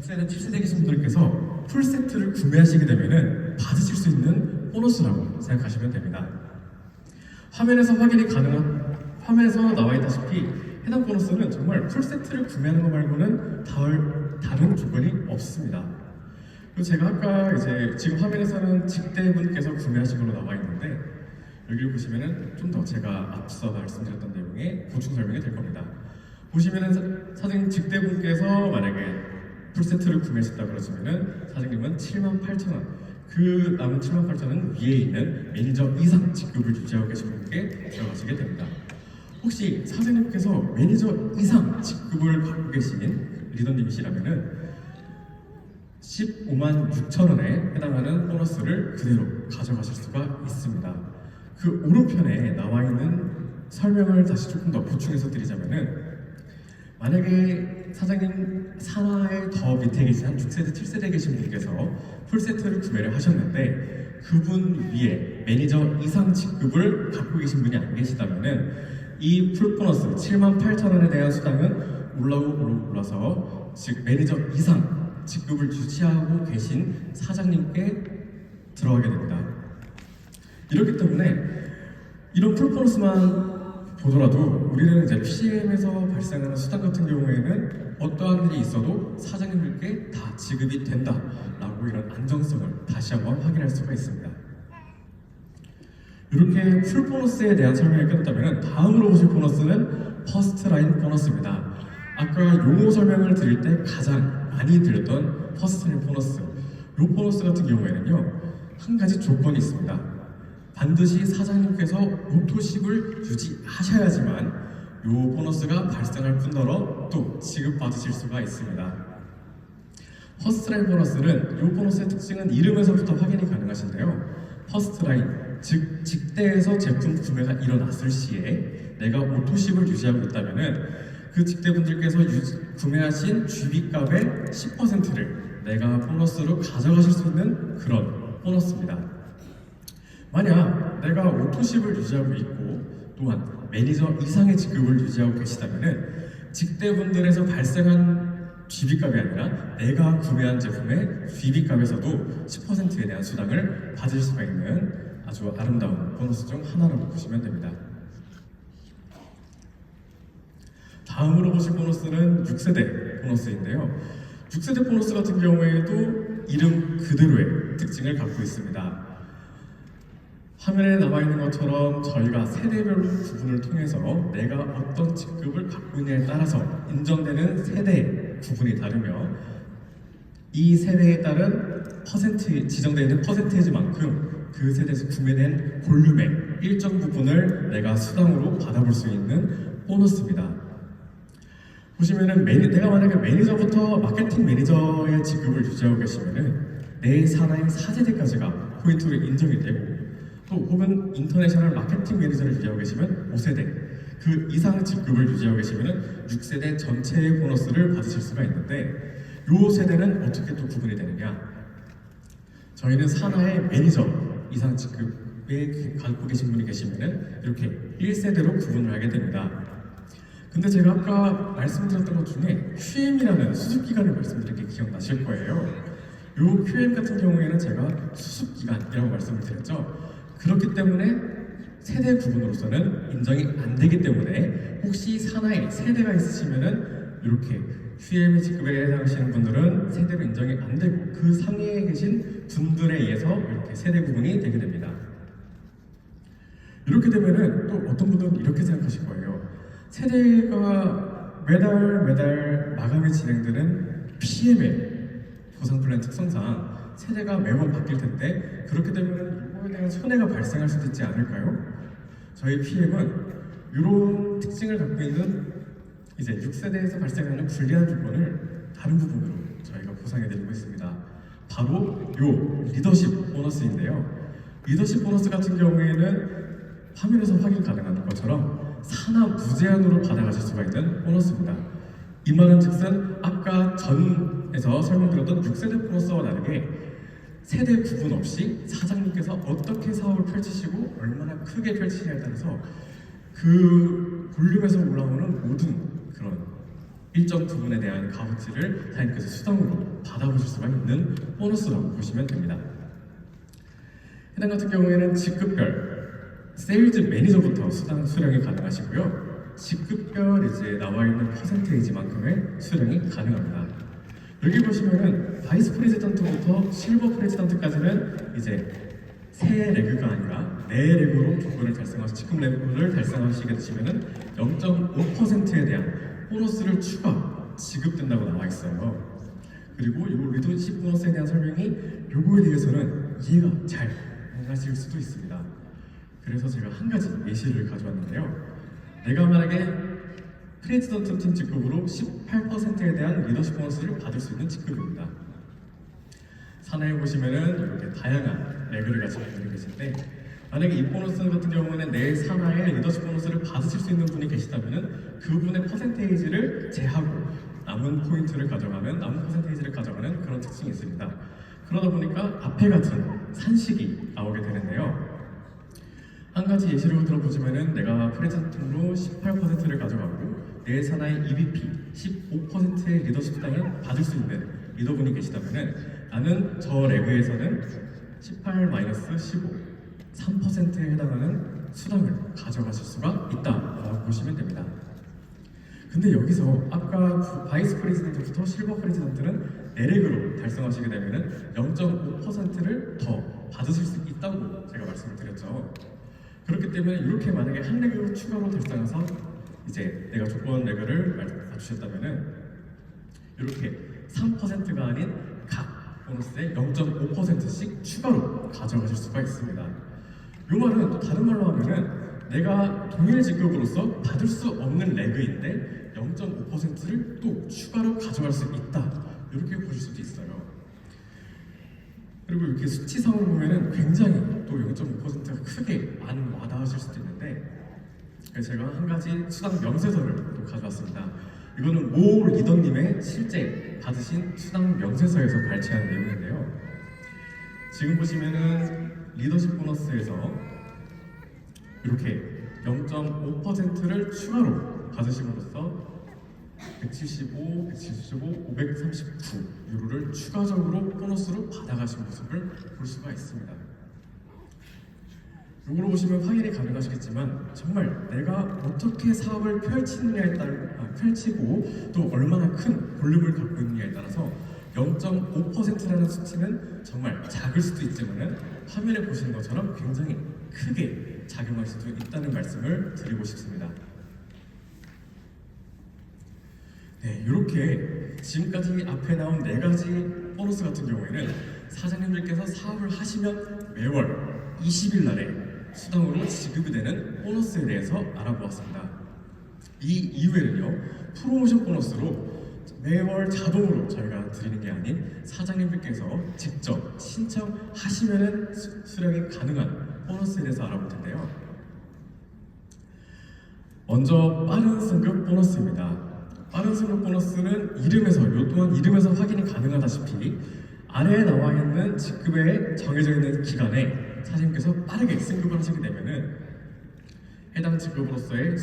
6세대, 7세대 계신 분들께서 풀세트를 구매하시게 되면은 받으실 수 있는 보너스라고 생각하시면 됩니다. 화면에서 나와 있다시피 해당 보너스는 정말 풀세트를 구매하는 것 말고는 다른 조건이 없습니다. 그리고 제가 아까 지금 화면에서는 직대분께서 구매하신 걸로 나와 있는데 여기를 보시면은 좀 더 제가 앞서 말씀드렸던 내용에 보충 설명이 될 겁니다. 보시면은 사장님 직대분께서 만약에 풀세트를 구매하셨다 그러시면은 사장님은 78,000원, 그 남은 78,000원 위에 있는 매니저 이상 직급을 유지하고 계신 분께 들어가시게 됩니다. 혹시 사장님께서 매니저 이상 직급을 갖고 계신 리더님이시라면은 15만 6천원에 해당하는 보너스를 그대로 가져가실 수가 있습니다. 그 오른편에 나와 있는 설명을 다시 조금 더 보충해서 드리자면은 만약에 사장님 산하에 더 밑에 계신 한 6세대, 7세대 계신 분께서 풀세트를 구매를 하셨는데 그분 위에 매니저 이상 직급을 갖고 계신 분이 안 계시다면은 이 풀보너스 78,000원에 대한 수당은 올라서 즉 매니저 이상 직급을 유지하고 계신 사장님께 들어가게 됩니다. 이렇기 때문에 이런 풀보너스만 보더라도 우리는 PCM에서 발생하는 수당 같은 경우에는 어떠한 일이 있어도 사장님들께 다 지급이 된다라고 이런 안정성을 다시 한번 확인할 수가 있습니다. 이렇게 풀보너스에 대한 설명이 끝났다면 다음으로 보실 보너스는 퍼스트라인 보너스입니다. 아까 용어 설명을 드릴 때 가장 많이 드렸던 퍼스트라인 보너스, 이 보너스 같은 경우에는요 한 가지 조건이 있습니다. 반드시 사장님께서 오토십을 유지하셔야지만 이 보너스가 발생할 뿐더러 또 지급받으실 수가 있습니다. 퍼스트라인 보너스는 이 보너스의 특징은 이름에서부터 확인이 가능하신데요. 퍼스트라인, 즉 직대에서 제품 구매가 일어났을 시에 내가 오토십을 유지하고 있다면은 그 직대분들께서 구매하신 GB값의 10%를 내가 보너스로 가져가실 수 있는 그런 보너스입니다. 만약 내가 오토십을 유지하고 있고 또한 매니저 이상의 직급을 유지하고 계시다면은 직대분들에서 발생한 GB값이 아니라 내가 구매한 제품의 GB값에서도 10%에 대한 수당을 받을 수가 있는 아주 아름다운 보너스 중 하나라고 보시면 됩니다. 다음으로 보실 보너스는 6세대 보너스인데요. 6세대 보너스 같은 경우에도 이름 그대로의 특징을 갖고 있습니다. 화면에 남아있는 것처럼 저희가 세대별로 구분을 통해서 내가 어떤 직급을 갖고 있느냐에 따라서 인정되는 세대 구분이 다르며 이 세대에 따른 지정되어 있는 퍼센테이지만큼 그 세대에서 구매된 볼륨의 일정 부분을 내가 수당으로 받아볼 수 있는 보너스입니다. 보시면은 내가 만약에 매니저부터 마케팅 매니저의 직급을 유지하고 계시면은 내 산하의 4세대까지가 포인트로 인정이 되고 또 혹은 인터내셔널 마케팅 매니저를 유지하고 계시면 5세대 그 이상 직급을 유지하고 계시면 6세대 전체의 보너스를 받으실 수가 있는데 이 세대는 어떻게 또 구분이 되느냐, 저희는 산하의 매니저 이상 직급에 갖고 계신 분이 계시면 이렇게 1세대로 구분을 하게 됩니다. 근데 제가 아까 말씀드렸던 것 중에 QM이라는 수습기간을 말씀드린 게 기억나실 거예요. 이 QM 같은 경우에는 제가 수습기간이라고 말씀을 드렸죠. 그렇기 때문에 세대 구분으로서는 인정이 안 되기 때문에 혹시 산하에 세대가 있으시면은 이렇게 QM 직급에 해당하시는 분들은 세대로 인정이 안 되고 그 상위에 계신 분들에 의해서 이렇게 세대 구분이 되게 됩니다. 이렇게 되면은 또 어떤 분들은 이렇게 생각하실 거예요. 세대가 매달 마감이 진행되는 PM의 보상 플랜 특성상 세대가 매번 바뀔 텐데 그렇게 되면 이거에 대한 손해가 발생할 수도 있지 않을까요? 저희 PM은 이런 특징을 갖고 있는 6세대에서 발생하는 불리한 조건을 다른 부분으로 저희가 보상해드리고 있습니다. 바로 이 리더십 보너스인데요. 리더십 보너스 같은 경우에는 화면에서 확인 가능한 것처럼 산하 무제한으로 받아가실 수가 있는 보너스입니다. 이 말은 즉슨 아까 전에서 설명드렸던 6세대 보너스와 다르게 세대 구분 없이 사장님께서 어떻게 사업을 펼치시고 얼마나 크게 펼치시냐에 따라서 그 볼륨에서 올라오는 모든 그런 일정 부분에 대한 값어치를 사장님께서 수당으로 받아보실 수가 있는 보너스라고 보시면 됩니다. 해당 같은 경우에는 직급별 세일즈 매니저부터 수령이 가능하시고요. 직급별 이제 나와 있는 퍼센테이지만큼의 수령이 가능합니다. 여기 보시면은 바이스 프레지던트부터 실버 프레지던트까지는 이제 세 레그가 아니라 네 레그로 조건을 직급 레그를 달성하시게 되시면은 0.5%에 대한 보너스를 추가 지급된다고 나와 있어요. 그리고 이 리더십 보너스에 대한 설명이 요거에 대해서는 이해가 잘 안 가실 수도 있습니다. 그래서 제가 한 가지 예시를 가져왔는데요. 내가 만약에 프레지던트 팀 직급으로 18%에 대한 리더십 보너스를 받을 수 있는 직급입니다. 산하에 보시면은 이렇게 다양한 레벨을 가진 분들이 계신데, 만약에 이 보너스 같은 경우는 내 산하에 리더십 보너스를 받으실 수 있는 분이 계시다면은 그분의 퍼센테이지를 제하고 남은 포인트를 가져가는, 남은 퍼센테이지를 가져가는 그런 특징이 있습니다. 그러다 보니까 앞에 같은 산식이 나오게 되는데요. 한 가지 예시를 들어보시면은 내가 프레젠트로 18%를 가져가고 내 산하의 EVP 15%의 리더십 수당을 받을 수 있는 리더분이 계시다면은 나는 저 레그에서는 18-15 3%에 해당하는 수당을 가져가실 수가 있다라고 보시면 됩니다. 근데 여기서 아까 바이스 프레지던트부터 실버 프레지던트는 내렉으로 달성하시게 되면은 0.5%를 더 받으실 수 있다고 제가 말씀을 드렸죠. 그렇기 때문에 이렇게 만약에 한 레그로 추가로 달성해서 이제 내가 조건 레그를 맞추셨다면은 이렇게 3%가 아닌 각 보너스에 0.5%씩 추가로 가져가실 수가 있습니다. 이 말은 또 다른 말로 하면은 내가 동일 직급으로서 받을 수 없는 레그인데 0.5%를 또 추가로 가져갈 수 있다, 이렇게 보실 수도 있어요. 그리고 이렇게 수치상을 보면은 굉장히 또 0.5%가 크게 안 와닿으실 수도 있는데, 그래서 제가 한 가지 수당 명세서를 또 가져왔습니다. 이거는 모 리더님의 실제 받으신 수당 명세서에서 발췌한 내용인데요. 지금 보시면은 리더십 보너스에서 이렇게 0.5%를 추가로 받으심으로써 175, 539 유로를 추가적으로 보너스로 받아가신 모습을 볼 수가 있습니다. 이걸 보시면 확인이 가능하시겠지만 정말 내가 어떻게 사업을 펼치고 또 얼마나 큰 볼륨을 갖고 있느냐에 따라서 0.5%라는 수치는 정말 작을 수도 있지만 화면에 보시는 것처럼 굉장히 크게 작용할 수도 있다는 말씀을 드리고 싶습니다. 네, 이렇게 지금까지 앞에 나온 네 가지 보너스 같은 경우에는 사장님들께서 사업을 하시면 매월 20일 날에 수당으로 지급이 되는 보너스에 대해서 알아보았습니다. 이 이후에는요, 프로모션 보너스로 매월 자동으로 저희가 드리는 게 아닌 사장님들께서 직접 신청하시면 수령이 가능한 보너스에 대해서 알아볼 텐데요. 먼저 빠른 승급 보너스입니다. 빠른 승급 보너스는 이름에서, 요 또한 이름에서 확인이 가능하다시피 아래에 나와 있는 직급에 정해져 있는 기간에 사장님께서 빠르게 승급을 하시게 되면은 해당 직급으로서의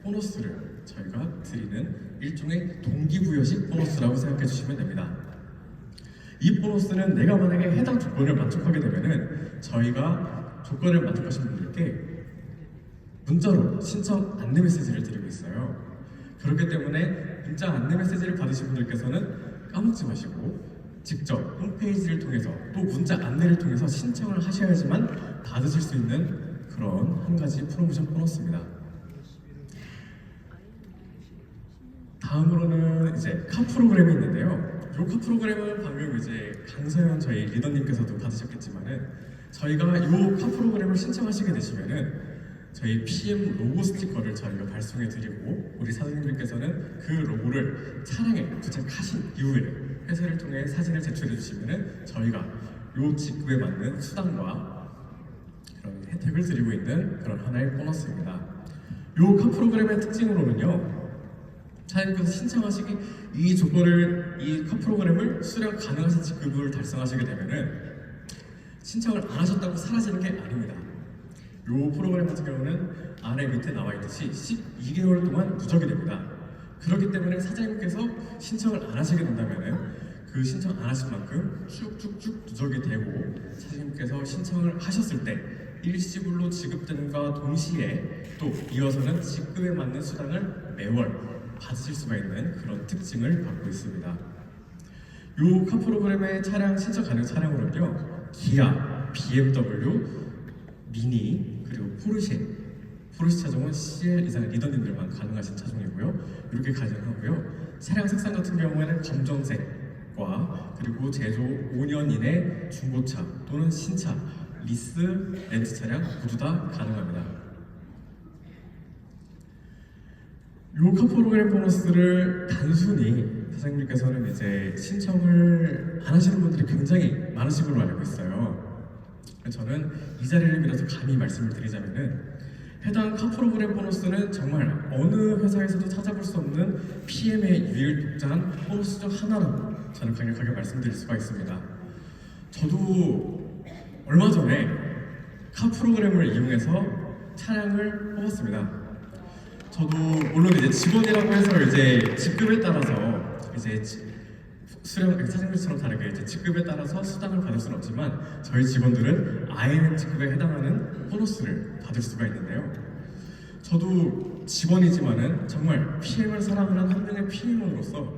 보너스를 저희가 드리는 일종의 동기부여식 보너스라고 생각해 주시면 됩니다. 이 보너스는 내가 만약에 해당 조건을 만족하게 되면은 저희가 조건을 만족하신 분들께 문자로 신청 안내 메시지를 드리고 있어요. 그렇기 때문에 문자 안내 메시지를 받으신 분들께서는 까먹지 마시고 직접 홈페이지를 통해서 또 문자 안내를 통해서 신청을 하셔야지만 받으실 수 있는 그런 한 가지 프로모션 보너스입니다. 다음으로는 이제 카 프로그램이 있는데요. 이 카 프로그램은 방금 이제 강서연 저희 리더님께서도 받으셨겠지만은 저희가 이 카 프로그램을 신청하시게 되시면은 저희 PM 로고 스티커를 저희가 발송해 드리고 우리 사장님들께서는 그 로고를 차량에 부착하신 이후에 회사를 통해 사진을 제출해 주시면은 저희가 이 직급에 맞는 수당과 그런 혜택을 드리고 있는 그런 하나의 보너스입니다. 이 카 프로그램의 특징으로는요, 사장님께서 신청하시기 이 조건을, 이 카 프로그램을 수령 가능하신 직급을 달성하시게 되면은 신청을 안 하셨다고 사라지는 게 아닙니다. 이 프로그램 같은 경우는 아래 밑에 나와 있듯이 12개월 동안 누적이 됩니다. 그렇기 때문에 사장님께서 신청을 안 하시게 된다면은 그 신청 안 하신 만큼 쭉쭉쭉 누적이 되고 사장님께서 신청을 하셨을 때 일시불로 지급됨과 동시에 또 이어서는 직급에 맞는 수당을 매월 받으실 수가 있는 그런 특징을 갖고 있습니다. 이 카 프로그램의 차량 신청 가능 차량으로는요, 기아, BMW, 미니 그리고 포르쉐 차종은 CL 이상의 리더님들만 가능하신 차종이고요. 이렇게 가능하고요. 차량 색상 같은 경우에는 검정색과 그리고 제조 5년 이내 중고차 또는 신차, 리스, 렌트 차량 모두 다 가능합니다. 이 카 프로그램 보너스를 단순히 사장님께서는 이제 신청을 안 하시는 분들이 굉장히 많으신 걸로 알고 있어요. 저는 이 자리를 빌어서 감히 말씀을 드리자면은 해당 카 프로그램 보너스는 정말 어느 회사에서도 찾아볼 수 없는 PM의 유일 독자한 보너스 중 하나라고 저는 강력하게 말씀드릴 수가 있습니다. 저도 얼마 전에 카 프로그램을 이용해서 차량을 뽑았습니다. 저도 물론 이제 직원이라고 해서 이제 직급에 따라서 이제 수령 사장님처럼 다르게 이제 직급에 따라서 수당을 받을 수는 없지만 저희 직원들은 INM 직급에 해당하는 보너스를 받을 수가 있는데요. 저도 직원이지만은 정말 PM을 사랑하는 한 명의 PM으로서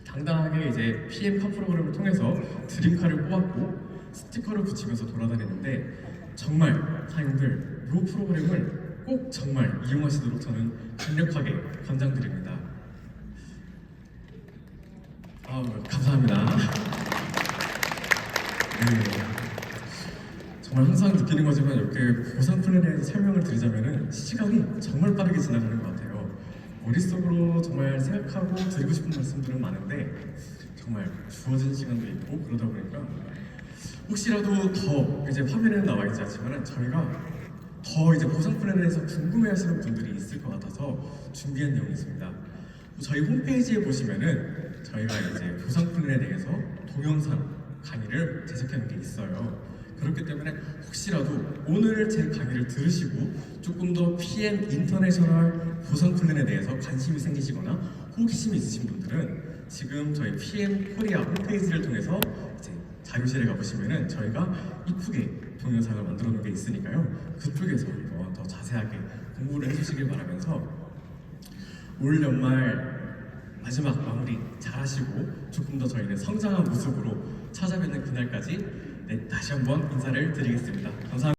당당하게 이제 PM 카 프로그램을 통해서 드림카를 뽑았고 스티커를 붙이면서 돌아다니는데 정말 사장님들 이 프로그램을 꼭 정말 이용하시도록 저는 강력하게 권장드립니다. 감사합니다. 정말 항상 느끼는 거지만 이렇게 보상 플랜에 대해서 설명을 드리자면은 시간이 정말 빠르게 지나가는 것 같아요. 머릿속으로 정말 생각하고 드리고 싶은 말씀들은 많은데 정말 주어진 시간도 있고 그러다 보니까 혹시라도 더 이제 화면에는 나와 있지 않지만 저희가 더 이제 보상 플랜에 대해서 궁금해하시는 분들이 있을 것 같아서 준비한 내용이 있습니다. 저희 홈페이지에 보시면은 저희가 이제 보상 플랜에 대해서 동영상 강의를 제작해 놓은 게 있어요. 그렇기 때문에 혹시라도 오늘 제 강의를 들으시고 조금 더 PM 인터내셔널 보상 플랜에 대해서 관심이 생기시거나 호기심이 있으신 분들은 지금 저희 PM 코리아 홈페이지를 통해서 이제 자료실에 가보시면은 저희가 이쁘게 동영상을 만들어 놓은 게 있으니까요. 그쪽에서 한번 더 자세하게 공부를 해주시길 바라면서 올 연말 마지막 마무리 잘 하시고 조금 더 저희는 성장한 모습으로 찾아뵙는 그날까지 다시 한번 인사를 드리겠습니다. 감사합니다.